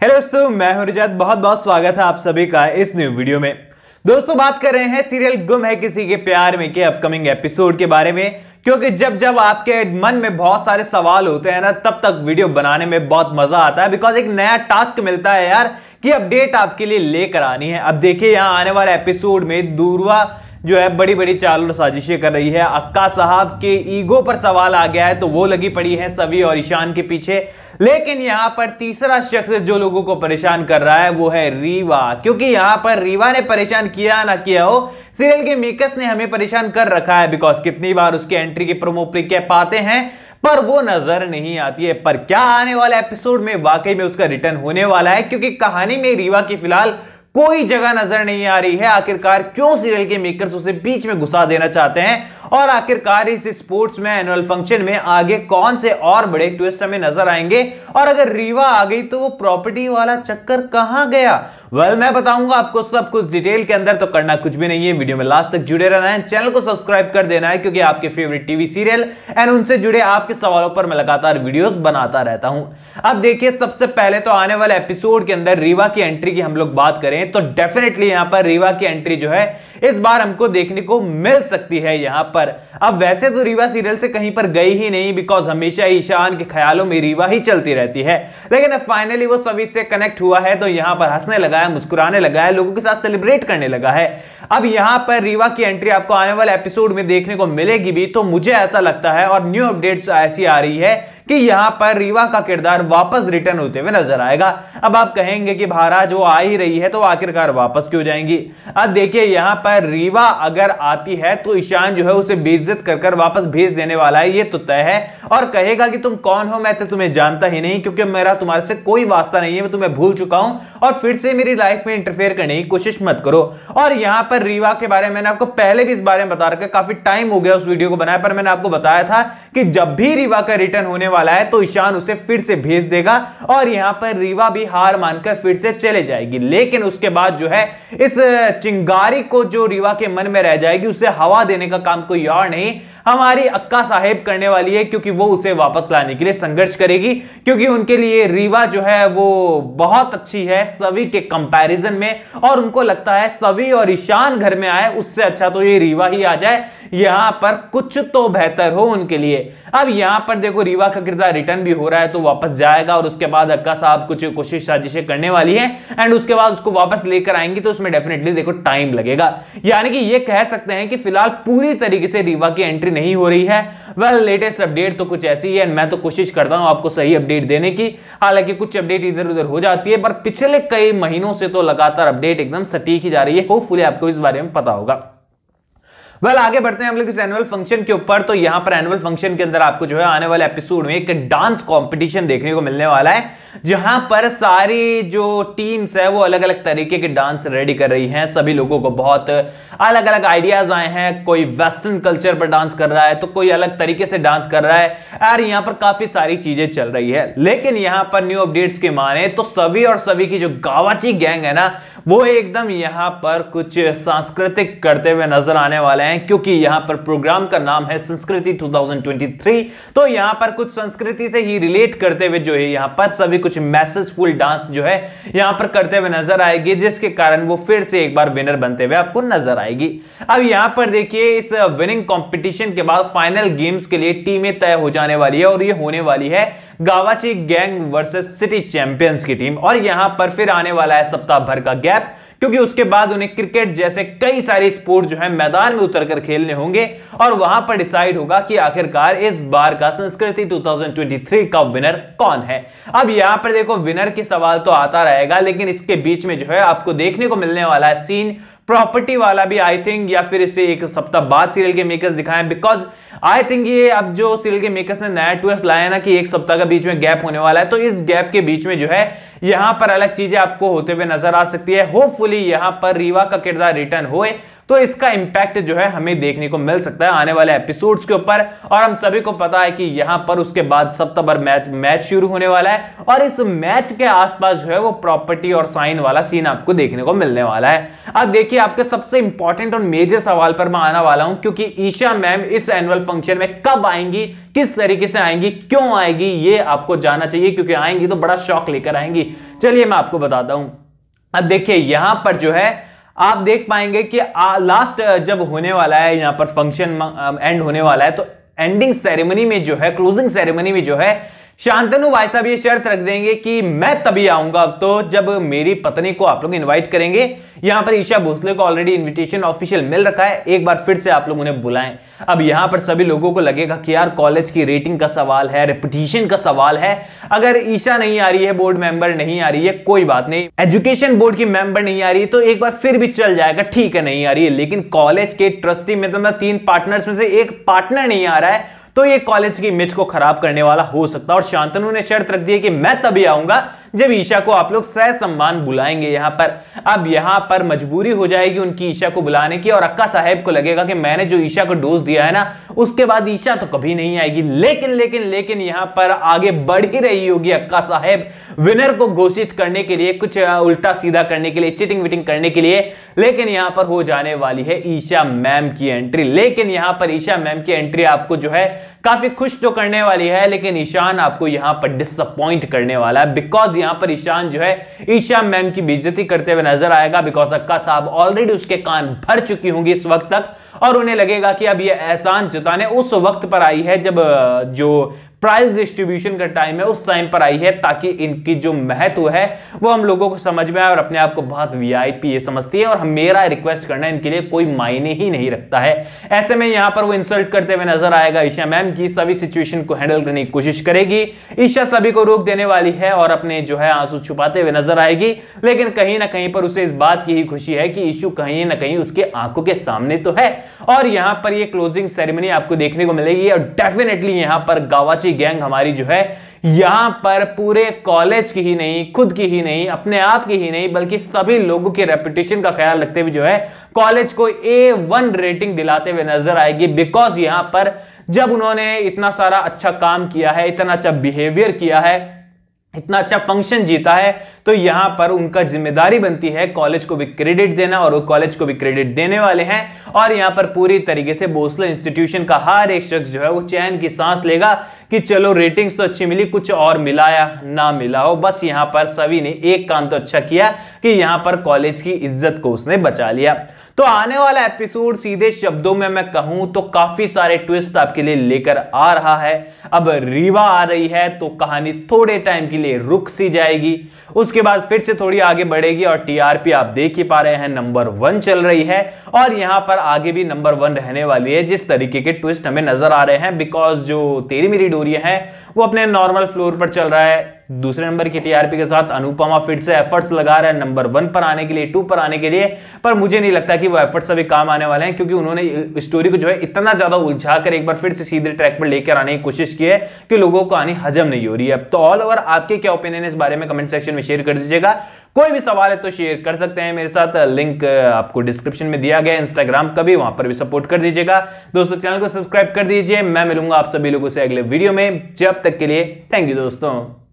Hello दोस्तों, मैं हूं रिजात। बहुत बहुत स्वागत है आप सभी का इस न्यू वीडियो में। दोस्तों, बात कर रहे हैं सीरियल गुम है किसी के प्यार में के अपकमिंग एपिसोड के बारे में, क्योंकि जब जब आपके मन में बहुत सारे सवाल होते हैं ना, तब तक वीडियो बनाने में बहुत मजा आता है। बिकॉज एक नया टास्क मिलता है यार कि अपडेट आपके लिए लेकर आनी है। अब देखिए, यहां आने वाले एपिसोड में दूरवा जो है बड़ी बड़ी चाल और साजिशें कर रही है। अक्का साहब के ईगो पर सवाल आ गया है, तो वो लगी पड़ी है सवी और ईशान के पीछे। लेकिन यहां पर तीसरा शख्स जो लोगों को परेशान कर रहा है वो है रीवा, क्योंकि यहां पर रीवा ने परेशान किया ना किया हो, सीरियल के मेकर्स ने हमें परेशान कर रखा है। बिकॉज कितनी बार उसके एंट्री की प्रोमो प्री पाते हैं पर वो नजर नहीं आती है। पर क्या आने वाले एपिसोड में वाकई में उसका रिटर्न होने वाला है? क्योंकि कहानी में रीवा की फिलहाल कोई जगह नजर नहीं आ रही है। आखिरकार क्यों सीरियल के मेकर्स उसे बीच में घुसा देना चाहते हैं, और आखिरकार इस स्पोर्ट्स में एनुअल फंक्शन में आगे कौन से और बड़े ट्विस्ट हमें नजर आएंगे? और अगर रीवा आ गई तो वो प्रॉपर्टी वाला चक्कर कहां गया? मैं बताऊंगा आपको सब कुछ डिटेल के अंदर। तो करना कुछ भी नहीं है, वीडियो में लास्ट तक जुड़े रहना है, चैनल को सब्सक्राइब कर देना है, क्योंकि आपके फेवरेट टीवी सीरियल एंड उनसे जुड़े आपके सवालों पर मैं लगातार वीडियोस बनाता रहता हूं। अब देखिए, सबसे पहले तो आने वाले एपिसोड के अंदर रीवा की एंट्री की हम लोग बात करें तो डेफिनेटली यहां पर रीवा की एंट्री जो है इस बार हमको देखने को मिल सकती है यहां पर। अब वैसे तो रीवा सीरियल से कहीं पर गई ही नहीं, बिकॉज हमेशा ईशान के ख्यालों में रीवा ही चलती रहती है। लेकिन अब फाइनली वो सभी से कनेक्ट हुआ है, तो यहां पर हंसने लगा है, मुस्कुराने लगा है, लोगों के साथ सेलिब्रेट करने लगा है। अब यहां पर रीवा की एंट्री आपको आने वाले एपिसोड में देखने को मिलेगी भी, तो मुझे ऐसा लगता है और न्यू अपडेट्स ऐसी आ रही है कि यहां पर रीवा का किरदार वापस रिटर्न होते हुए नजर आएगा। अब आप कहेंगे कि महाराज वो आ ही रही है तो आखिरकार वापस क्यों जाएंगी? अब देखिए, यहां पर रीवा अगर आती है तो ईशान जो है उसे बेइज्जत कर वापस भेज देने वाला है, ये तो तय है। और कहेगा कि तुम कौन हो, मैं तो तुम्हें जानता ही नहीं, क्योंकि मेरा तुम्हारे से कोई वास्ता नहीं है, मैं तुम्हें भूल चुका हूं, और फिर से मेरी लाइफ में इंटरफेयर करने की कोशिश मत करो। और यहां पर रीवा के बारे में मैंने आपको पहले भी इस बारे में बता रखा, काफी टाइम हो गया उस वीडियो को बनाए, पर मैंने आपको बताया था कि जब भी रीवा का रिटर्न होने वाला है तो ईशान उसे फिर से भेज देगा, और यहां पर रीवा भी हार मानकर फिर से चले जाएगी। लेकिन उसके बाद जो है इस चिंगारी को जो रीवा के मन में रह जाएगी उसे हवा देने का काम कोई और नहीं, हमारी अक्का साहेब करने वाली है, क्योंकि वो उसे वापस लाने के लिए संघर्ष करेगी। क्योंकि उनके लिए रीवा जो है वो बहुत अच्छी है सभी के कंपैरिजन में, और उनको लगता है सभी और ईशान घर में आए उससे अच्छा तो ये रीवा ही आ जाए, यहां पर कुछ तो बेहतर हो उनके लिए। अब यहां पर देखो, रीवा का किरदार रिटर्न भी हो रहा है तो वापस जाएगा, और उसके बाद अक्का साहब कुछ कोशिश साजिशें करने वाली है, एंड उसके बाद उसको वापस लेकर आएंगी, तो उसमें डेफिनेटली देखो टाइम लगेगा। यानी कि ये कह सकते हैं कि फिलहाल पूरी तरीके से रीवा की एंट्री नहीं हो रही है। लेटेस्ट अपडेट तो कुछ ऐसी है, मैं तो कोशिश करता हूं आपको सही अपडेट देने की। हालांकि कुछ अपडेट इधर उधर हो जाती है, पर पिछले कई महीनों से तो लगातार अपडेट एकदम सटीक ही जा रही है। होपफुली आपको इस बारे में पता होगा। आगे बढ़ते हैं हम लोग इस एनुअल फंक्शन के ऊपर। तो यहां पर एनुअल फंक्शन के अंदर आपको जो है आने वाले एपिसोड में एक डांस कंपटीशन देखने को मिलने वाला है, जहां पर सारी जो टीम्स है वो अलग अलग तरीके के डांस रेडी कर रही हैं। सभी लोगों को बहुत अलग अलग आइडियाज आए हैं, कोई वेस्टर्न कल्चर पर डांस कर रहा है तो कोई अलग तरीके से डांस कर रहा है यार। यहां पर काफी सारी चीजें चल रही है। लेकिन यहां पर न्यू अपडेट्स के माने तो सभी और सभी की जो गावाची गैंग है ना, वो एकदम यहां पर कुछ सांस्कृतिक करते हुए नजर आने वाले हैं, क्योंकि यहां पर प्रोग्राम का नाम है संस्कृति 2023। तो यहां पर कुछ संस्कृति से ही रिलेट करते हुए जो है यहां पर सभी कुछ मैसेजफुल डांस जो है यहां पर करते हुए नजर आएगी, जिसके कारण वो फिर से एक बार विनर बनते हुए आपको नजर आएगी। अब यहां पर देखिए, इस विनिंग कंपटीशन के बाद फाइनल गेम्स के लिए टीमें तय हो जाने वाली है, और ये होने वाली है गावाची गैंग वर्सेस सिटी चैंपियंस की टीम। और यहां पर फिर आने वाला है सप्ताह भर का गैप, क्योंकि उसके बाद उन्हें क्रिकेट जैसे कई सारे स्पोर्ट जो है मैदान में उतरकर खेलने होंगे, और वहां पर डिसाइड होगा कि आखिरकार इस बार का संस्कृति 2023 का विनर कौन है। अब यहां पर देखो, विनर की सवाल तो आता रहेगा, लेकिन इसके बीच में जो है आपको देखने को मिलने वाला है सीन प्रॉपर्टी वाला भी, आई थिंक, या फिर इसे एक सप्ताह बाद सीरियल के मेकर्स दिखाएं। बिकॉज आई थिंक ये अब जो सीरियल के मेकर्स ने नया ट्विस्ट लाया ना कि एक सप्ताह का बीच में गैप होने वाला है, तो इस गैप के बीच में जो है यहां पर अलग चीजें आपको होते हुए नजर आ सकती है। होपफुली यहां पर रीवा का किरदार रिटर्न होए तो इसका इंपैक्ट जो है हमें देखने को मिल सकता है आने वाले एपिसोड्स के ऊपर। और हम सभी को पता है कि यहां पर उसके बाद सप्ताह भर मैच शुरू होने वाला है, और इस मैच के आसपास जो है वो प्रॉपर्टी और साइन वाला सीन आपको देखने को मिलने वाला है। अब देखिए, आपके सबसे इंपॉर्टेंट और मेजर सवाल पर मैं आने वाला हूं, क्योंकि ईशा मैम इस एनुअल फंक्शन में कब आएंगी, किस तरीके से आएंगी, क्यों आएगी, ये आपको जानना चाहिए, क्योंकि आएंगी तो बड़ा शॉक लेकर आएंगी। चलिए मैं आपको बताता हूं। अब देखिए यहां पर जो है आप देख पाएंगे कि लास्ट जब होने वाला है, यहां पर फंक्शन एंड होने वाला है, तो एंडिंग सेरेमनी में जो है, क्लोजिंग सेरेमनी में जो है शांतनु भाई साहब ये शर्त रख देंगे कि मैं तभी आऊंगा तो जब मेरी पत्नी को आप लोग इनवाइट करेंगे। यहां पर ईशा भोसले को ऑलरेडी इनविटेशन ऑफिशियल मिल रखा है, एक बार फिर से आप लोग उन्हें बुलाएं। अब यहां पर सभी लोगों को लगेगा कि यार कॉलेज की रेटिंग का सवाल है, रेपुटेशन का सवाल है, अगर ईशा नहीं आ रही है, बोर्ड मेंबर नहीं आ रही है, कोई बात नहीं, एजुकेशन बोर्ड की मेंबर नहीं आ रही है तो एक बार फिर भी चल जाएगा, ठीक है नहीं आ रही है, लेकिन कॉलेज के ट्रस्टी में तो 3 पार्टनर्स में से एक पार्टनर नहीं आ रहा है तो ये कॉलेज की इमेज को खराब करने वाला हो सकता है। और शांतनु ने शर्त रख दी है कि मैं तभी आऊंगा जब ईशा को आप लोग सह सम्मान बुलाएंगे यहां पर। अब यहां पर मजबूरी हो जाएगी उनकी ईशा को बुलाने की, और अक्का साहेब को लगेगा कि मैंने जो ईशा को डोज दिया है ना, उसके बाद ईशा तो कभी नहीं आएगी। लेकिन लेकिन लेकिन यहां पर आगे बढ़ ही रही होगी अक्का साहेब विनर को घोषित करने के लिए, कुछ उल्टा सीधा करने के लिए, चीटिंग विटिंग करने के लिए। लेकिन यहां पर हो जाने वाली है ईशा मैम की एंट्री। लेकिन यहां पर ईशा मैम की एंट्री आपको जो है काफी खुश तो करने वाली है, लेकिन ईशान आपको यहां पर डिसअपॉइंट करने वाला है। बिकॉज यहां पर ईशान जो है ईशा मैम की बेइज्जती करते हुए नजर आएगा। बिकॉज अक्का साहब ऑलरेडी उसके कान भर चुकी होंगी इस वक्त तक, और उन्हें लगेगा कि अब ये एहसान जताने उस वक्त पर आई है जब जो प्राइज डिस्ट्रीब्यूशन का टाइम है उस टाइम पर आई है, ताकि इनकी जो महत्व है वो हम लोगों को समझ में आए और अपने आप को बहुत वीआईपी ये समझती है, और मेरा रिक्वेस्ट करना इनके लिए कोई मायने ही नहीं रखता है। ऐसे में यहां पर वो इंसल्ट करते हुए नजर आएगा ईशा मैम की, सभी सिचुएशन को हैंडल करने की कोशिश करेगी। ईशा सभी को रोक देने वाली है और अपने जो है आंसू छुपाते हुए नजर आएगी, लेकिन कहीं ना कहीं पर उसे इस बात की ही खुशी है कि इशू कहीं ना कहीं उसके आंखों के सामने तो है। और यहां पर ये क्लोजिंग सेरेमनी आपको देखने को मिलेगी, और डेफिनेटली यहां पर गावाची गैंग हमारी जो है यहां पर पूरे कॉलेज की ही नहीं, खुद की ही नहीं, अपने आप की ही नहीं, बल्कि सभी लोगों के रेपुटेशन का ख्याल रखते हुए जो है कॉलेज को A1 रेटिंग दिलाते हुए नजर आएगी। बिकॉज यहां पर जब उन्होंने इतना सारा अच्छा काम किया है, इतना अच्छा बिहेवियर किया है, इतना अच्छा फंक्शन जीता है, तो यहां पर उनका जिम्मेदारी बनती है कॉलेज को भी क्रेडिट देना, और वो कॉलेज को भी क्रेडिट देने वाले हैं। और यहां पर पूरी तरीके से भोसले इंस्टीट्यूशन का हर एक शख्स जो है वो चैन की सांस लेगा कि चलो रेटिंग्स तो अच्छी मिली, कुछ और मिला या ना मिला हो, बस यहां पर सभी ने एक काम तो अच्छा किया कि यहां पर कॉलेज की इज्जत को उसने बचा लिया। तो आने वाला एपिसोड सीधे शब्दों में मैं कहूं तो काफी सारे ट्विस्ट आपके लिए लेकर आ रहा है। अब रीवा आ रही है तो कहानी थोड़े टाइम के लिए रुक सी जाएगी, उसके बाद फिर से थोड़ी आगे बढ़ेगी, और टीआरपी आप देख ही पा रहे हैं नंबर 1 चल रही है, और यहां पर आगे भी नंबर 1 रहने वाली है जिस तरीके के ट्विस्ट हमें नजर आ रहे हैं। बिकॉज जो तेरी मेरी डोरियां हैं वो अपने नॉर्मल फ्लोर पर चल रहा है, दूसरे नंबर की टीआरपी के साथ अनुपमा फिर से एफर्ट्स लगा रहा है नंबर 1 पर आने के लिए, 2 पर आने के लिए, पर मुझे नहीं लगता कि वो एफर्ट्स अभी काम आने वाले हैं, क्योंकि उन्होंने स्टोरी को जो है इतना ज्यादा उलझा कर एक बार फिर से सीधे ट्रैक पर लेकर आने की कोशिश की है कि लोगों को आनी हजम नहीं हो रही है। तो ऑल ओवर आपके क्या ओपिनियन है इस बारे में कमेंट सेक्शन में शेयर कर दीजिएगा। कोई भी सवाल है तो शेयर कर सकते हैं मेरे साथ, लिंक आपको डिस्क्रिप्शन में दिया गया है, इंस्टाग्राम का भी, वहां पर भी सपोर्ट कर दीजिएगा। दोस्तों चैनल को सब्सक्राइब कर दीजिए। मैं मिलूंगा आप सभी लोगों से अगले वीडियो में, जब तक के लिए थैंक यू दोस्तों।